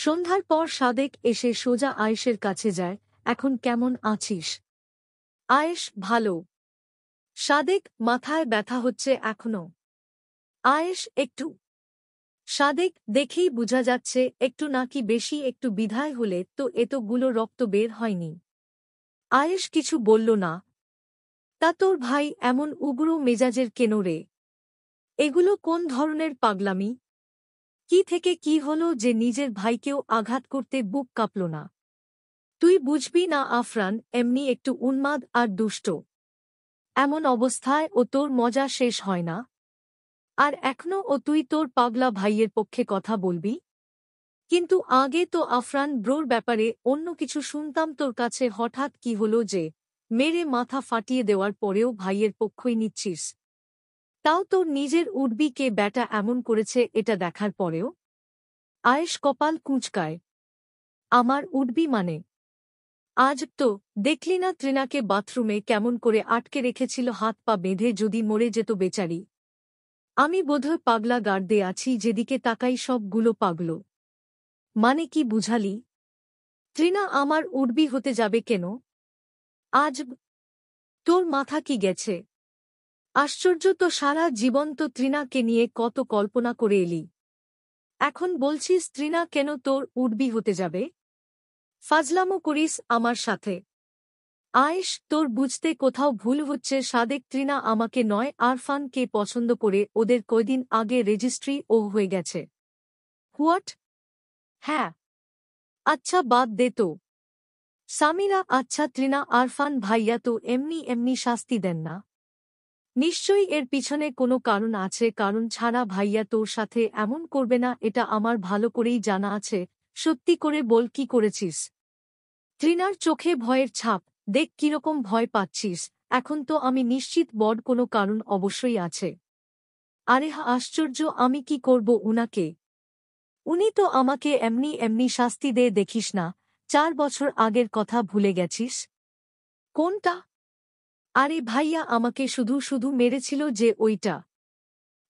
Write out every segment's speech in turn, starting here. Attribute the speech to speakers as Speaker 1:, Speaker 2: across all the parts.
Speaker 1: সন্ধ্যার পর সাদেক এসে সোজা আয়েশের কাছে যায়। এখন কেমন আছিস? আয়েশ, ভালো। সাদেক, মাথায় ব্যথা হচ্ছে এখনো? আয়েশ, একটু। সাদেক, দেখেই বোঝা যাচ্ছে একটু নাকি বেশি, একটু বিধায় হলে তো এতগুলো রক্ত বের হয়নি। আয়েশ কিছু বলল না। তা তোর ভাই এমন উগ্র মেজাজের কেন রে? এগুলো কোন ধরনের পাগলামি? কি থেকে কি হলো যে নিজের ভাইকেও আঘাত করতে বুক কাঁপল না? তুই বুঝবি না আফরান, এমনি একটু উন্মাদ আর দুষ্ট। এমন অবস্থায় ও তোর মজা শেষ হয় না। আর এখনো তুই তোর পাগলা ভাইয়ের পক্ষে কথা বলবি? কিন্তু আগে তো আফরান ব্রোর ব্যাপারে অন্য কিছু শুনতাম, তোর কাছে হঠাৎ কি হলো যে মেরে মাথা ফাটিয়ে দেওয়ার পরেও ভাইয়ের পক্ষই নিচ্ছিস? তাও তোর নিজের উঠবি কে ব্যাটা এমন করেছে এটা দেখার পরেও? আয়েশ কপাল কুঁচকায়। আমার উঠবি মানে? আজ তো দেখলি না তৃণাকে বাথরুমে কেমন করে আটকে রেখেছিল, হাত পা বেঁধে, যদি মরে যেত বেচারি। আমি বোধহয় পাগলা গার্ডে আছি, যেদিকে তাকাই সবগুলো পাগলো। মানে কি বুঝালি? তৃণা আমার উডবি হতে যাবে কেন? আজ তোর মাথা কি গেছে? আশ্চর্য তো, সারা জীবন তো তৃণাকে নিয়ে কত কল্পনা করে এলি। এখন বলছিস তৃণা কেন তোর উডবি হতে যাবে? ফাজলামো করিস আমার সাথে। আয়েশ, তোর বুঝতে কোথাও ভুল হচ্ছে। সাদেক তৃণা আমাকে নয় আরফানকে পছন্দ করে ওদের কয়দিন আগে রেজিস্ট্রি হয়ে গেছে। হোয়াট? হ্যাঁ। আচ্ছা বাদ দে তো। সামিরা, আচ্ছা তৃণা, আরফান ভাইয়া তো এমনি এমনি শাস্তি দেন না। নিশ্চয়ই এর পিছনে কোনো কারণ আছে, কারণ ছাড়া ভাইয়া তোর সাথে এমন করবে না, এটা আমার ভালো করেই জানা আছে। সত্যি করে বল, কি করেছিস? তৃণার চোখে ভয়ের ছাপ। দেখ কিরকম ভয় পাচ্ছিস। এখন তো আমি নিশ্চিত বড় কোনো কারণ অবশ্যই আছে। আরে আশ্চর্য, আমি কি করব উনাকে? উনি তো আমাকে এমনি এমনি শাস্তি দে, দেখিস না 4 বছর আগের কথা ভুলে গেছিস? কোনটা? আরে ভাইয়া আমাকে শুধু শুধু মেরেছিল যে ওইটা।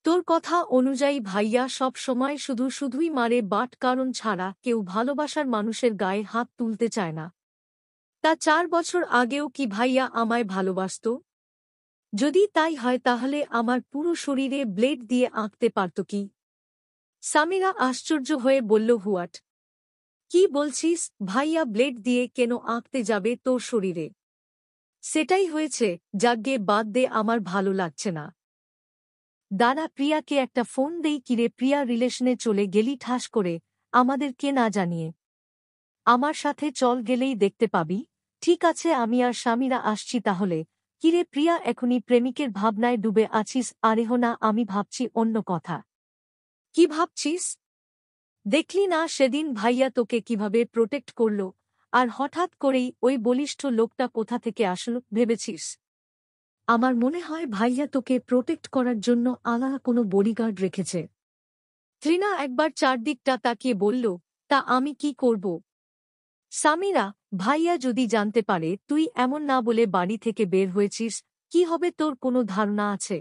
Speaker 1: তোর কথা অনুযায়ী ভাইয়া সব সময় শুধু শুধুই মারে, বাট কারণ ছাড়া কেউ ভালোবাসার মানুষের গায়ে হাত তুলতে চায় না। তা 4 বছর আগেও কি ভাইয়া আমায় ভালোবাসত? যদি তাই হয় তাহলে আমার পুরো শরীরে ব্লেড দিয়ে আঁকতে পারত কি? সামিরা আশ্চর্য হয়ে বলল, হুয়াট? কি বলছিস? ভাইয়া ব্লেড দিয়ে কেন আঁকতে যাবে তোর শরীরে? সেটাই হয়েছে। যাগ্গে বাদ দে, আমার ভালো লাগছে না। দাঁড়া, প্রিয়াকে একটা ফোন দেই। কিরে প্রিয়া, রিলেশনে চলে গেলি ঠাস করে, আমাদেরকে না জানিয়ে? আমার সাথে চল, গেলেই দেখতে পাবি। ঠিক আছে, আমি আর স্বামীরা আসছি তাহলে। কিরে প্রিয়া, এখনই প্রেমিকের ভাবনায় ডুবে আছিস? আরেহ না, আমি ভাবছি অন্য কথা। কি ভাবছিস? দেখলি না সেদিন ভাইয়া তোকে কিভাবে প্রোটেক্ট করল, আর হঠাৎ করেই ওই বলিষ্ঠ লোকটা কোথা থেকে আসল ভেবেছিস? আমার মনে হয় ভাইয়া তোকে প্রোটেক্ট করার জন্য আলাদা কোনো বডিগার্ড রেখেছে। তৃণা একবার চারদিকটা তাকিয়ে বলল, তা আমি কি করব? সামিরা, ভাইয়া যদি জানতে পারে তুই এমন না বলে বাড়ি থেকে বের হয়েছিস, কি হবে তোর কোনো ধারণা আছে?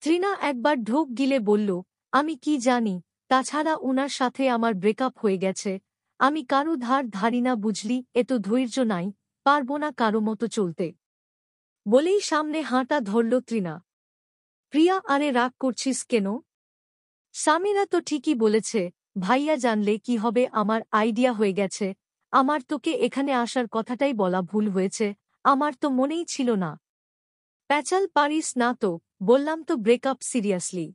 Speaker 1: তৃণা একবার ঢোক গিলে বলল, আমি কি জানি? তাছাড়া উনার সাথে আমার ব্রেকআপ হয়ে গেছে। আমি কারো ধার ধারি না, বুঝলি? এত ধৈর্য নাই, পারবো না কারো মতো চলতে। বলেই সামনে হাঁটা ধরল তৃণা। প্রিয়া, আরে রাগ করছিস কেন? সামিরা তো ঠিকই বলেছে। ভাইয়া জানলে কি হবে? আমার আইডিয়া হয়ে গেছে। আমার তোকে এখানে আসার কথাটাই বলা ভুল হয়েছে। আমার তো মনেই ছিল না। প্যাচাল পারিস না তো, বললাম তো ব্রেকআপ সিরিয়াসলি।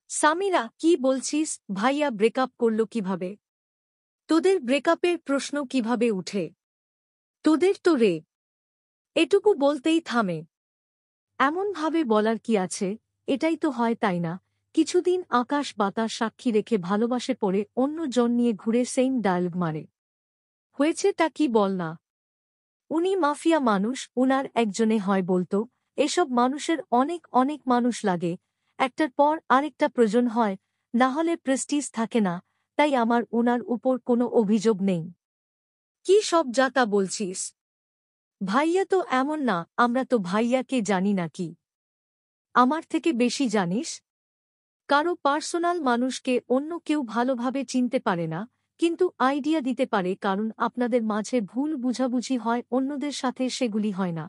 Speaker 1: সামিরা, কি বলছিস? ভাইয়া ব্রেকআপ করল কিভাবে? তোদের ব্রেকআপের প্রশ্ন কিভাবে উঠে? তোদের তো রে। এটুকু বলতেই থামে। এমনভাবে বলার কি আছে? এটাই তো হয়, তাই না? কিছুদিন আকাশ বাতাস সাক্ষী রেখে ভালোবাসে, পড়ে অন্য জন নিয়ে ঘুরে সেইম ডায়ালগ মারে। হয়েছেটা কি বল না? উনি মাফিয়া মানুষ, উনার একজনে হয় বলতো? এসব মানুষের অনেক অনেক মানুষ লাগে, একটার পর আরেকটা প্রয়োজন হয়, না হলে প্রেস্টিজ থাকে না। তাই আমার উনার উপর কোনো অভিযোগ নেই। কি সব যাতা বলছিস? ভাইয়া তো এমন না। আমরা তো ভাইয়াকে জানি নাকি? আমার থেকে বেশি জানিস? কারো পার্সোনাল মানুষকে অন্য কেউ ভালোভাবে চিনতে পারে না, কিন্তু আইডিয়া দিতে পারে, কারণ আপনাদের মাঝে ভুল বুঝাবুঝি হয়, অন্যদের সাথে সেগুলি হয় না।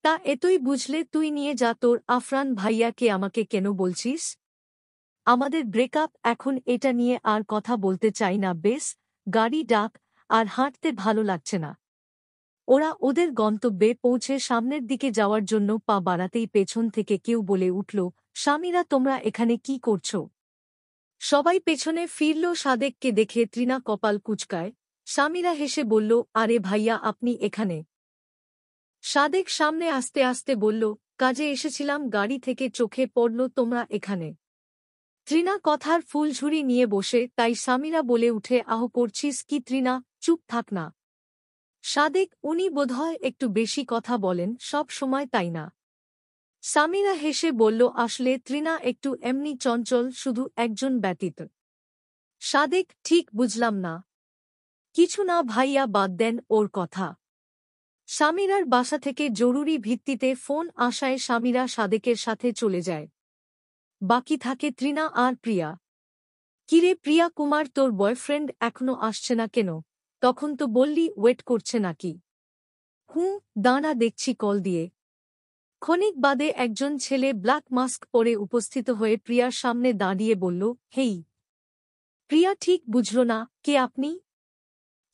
Speaker 1: তা এতই বুঝলে তুই নিয়ে যা তোর আফরান ভাইয়াকে, আমাকে কেন বলছিস? আমাদের ব্রেকআপ, এখন এটা নিয়ে আর কথা বলতে চাই না। বেশ, গাড়ি ডাক, আর হাঁটতে ভালো লাগছে না। ওরা ওদের গন্তব্যে পৌঁছে সামনের দিকে যাওয়ার জন্য পা বাড়াতেই পেছন থেকে কেউ বলে উঠল, স্বামীরা তোমরা এখানে কি করছো? সবাই পেছনে ফিরল। সাদেককে দেখে তৃণা কপাল কুঁচকায়। স্বামীরা হেসে বলল, আরে ভাইয়া, আপনি এখানে? সাদেক সামনে আসতে আসতে বলল, কাজে এসেছিলাম, গাড়ি থেকে চোখে পড়ল তোমরা এখানে। তৃণা কথার ফুলঝুরি নিয়ে বসে, তাই স্বামীরা বলে উঠে, আহ করছিস কি তৃণা, চুপ থাক না। সাদেক, উনি বোধহয় একটু বেশি কথা বলেন সব সময়, তাই না? সামিরা হেসে বলল, আসলে তৃণা একটু এমনি চঞ্চল, শুধু একজন ব্যতীত। সাদেক, ঠিক বুঝলাম না। কিছু না ভাইয়া, বাদ দেন ওর কথা। সামিরার বাসা থেকে জরুরি ভিত্তিতে ফোন আসায় সামিরা সাদেকের সাথে চলে যায়। বাকি থাকে তৃণা আর প্রিয়া। কিরে প্রিয়া কুমার, তোর বয়ফ্রেন্ড এখনো আসছে না কেন? তখন তো বললি ওয়েট করছে নাকি? দাঁড়া, দেখছি কল দিয়ে। ক্ষণিক বাদে একজন ছেলে ব্ল্যাক মাস্ক পরে উপস্থিত হয়ে প্রিয়ার সামনে দাঁড়িয়ে বলল, হেই। প্রিয়া ঠিক বুঝল না, কে আপনি?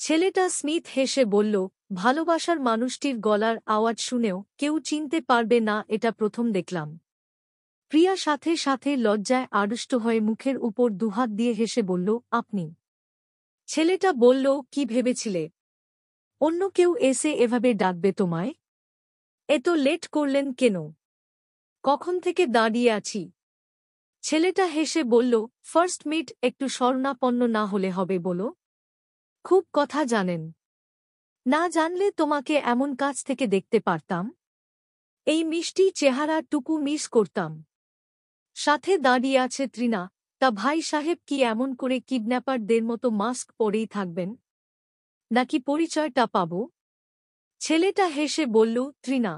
Speaker 1: ছেলেটা স্মিথ হেসে বলল, ভালোবাসার মানুষটির গলার আওয়াজ শুনেও কেউ চিনতে পারবে না, এটা প্রথম দেখলাম। প্রিয়া সাথে সাথে লজ্জায় আড়ষ্ট হয়ে মুখের উপর দুহাত দিয়ে হেসে বলল, আপনি? ছেলেটা বলল, কি ভেবেছিলে অন্য কেউ এসে এভাবে ডাকবে তোমায়? এত লেট করলেন কেন? কখন থেকে দাঁড়িয়ে আছি। ছেলেটা হেসে বলল, ফার্স্ট মিট, একটু শরণাপন্ন না হলে হবে বলো? খুব কথা জানেন। না জানলে তোমাকে এমন কাছ থেকে দেখতে পারতাম? এই মিষ্টি চেহারাটুকু মিস করতাম। সাথে দাঁড়িয়ে আছে তৃণা। তা ভাই সাহেব কি এমন করে কিডন্যাপারদের মতো মাস্ক পরেই থাকবেন? নাকি পরিচয়টা পাব? ছেলেটা হেসে বলল, তৃণা।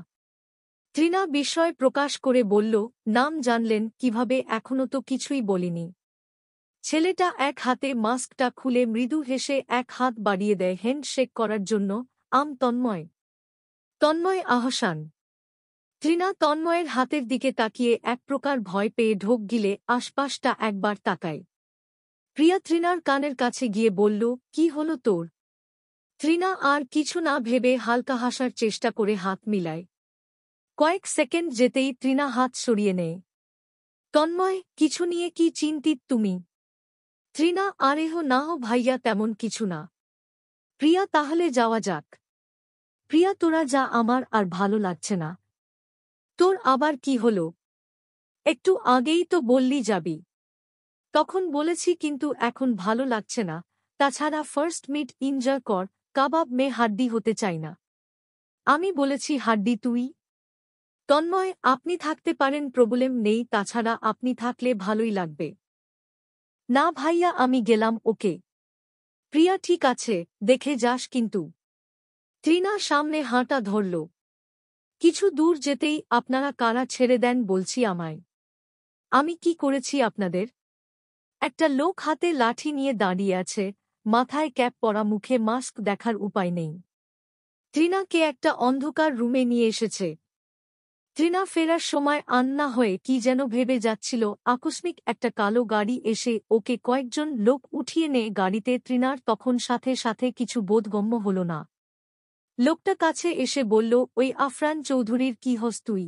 Speaker 1: তৃণা বিস্ময় প্রকাশ করে বলল, নাম জানলেন কিভাবে? এখনো তো কিছুই বলিনি। ছেলেটা এক হাতে মাস্কটা খুলে মৃদু হেসে এক হাত বাড়িয়ে দেয় হ্যান্ডশেক করার জন্য। তন্ময়। তন্ময় আহসান। তৃণা তন্ময়ের হাতের দিকে তাকিয়ে এক প্রকার ভয় পেয়ে ঢোক গিলে আশপাশটা একবার তাকায়। প্রিয়া তৃণার কানের কাছে গিয়ে বলল, কি হলো তোর? তৃণা আর কিছু না ভেবে হালকা হাসার চেষ্টা করে হাত মিলায়। কয়েক সেকেন্ড যেতেই তৃণা হাত সরিয়ে নেয়। তন্ময়, কিছু নিয়ে কি চিন্তিত তুমি? তৃণা, আরেহ না ভাইয়া, তেমন কিছু না। প্রিয়া, তাহলে যাওয়া যাক। প্রিয়া, তোরা যা, আমার আর ভালো লাগছে না। তোর আবার কি হলো? একটু আগেই তো বললি যাবি। তখন বলেছি, কিন্তু এখন ভালো লাগছে না। তাছাড়া ফার্স্ট মিট এনজয় কর, কাবাব মে হাড্ডি হতে চাই না। আমি বলেছি হাড্ডি তুই? তন্ময়, আপনি থাকতে পারেন, প্রবলেম নেই, তাছাড়া আপনি থাকলে ভালোই লাগবে। না ভাইয়া, আমি গেলাম। ওকে। প্রিয়া, ঠিক আছে, দেখে যাস কিন্তু। তৃণা সামনে হাঁটা ধরল। কিছু দূর যেতেই, আপনারা কারা, ছেড়ে দেন বলছি আমায়। আমি কি করেছি আপনাদের? একটা লোক হাতে লাঠি নিয়ে দাঁড়িয়ে আছে, মাথায় ক্যাপ পরা, মুখে মাস্ক, দেখার উপায় নেই। তৃণাকে একটা অন্ধকার রুমে নিয়ে এসেছে। তৃণা ফেরার সময় আন্না হয়ে কি যেন ভেবে যাচ্ছিল, আকস্মিক একটা কালো গাড়ি এসে ওকে কয়েকজন লোক উঠিয়ে নেয় গাড়িতে। তৃণার তখন সাথে সাথে কিছু বোধগম্য হল না। লোকটা কাছে এসে বলল, ওই আফরান চৌধুরীর কি হস তুই?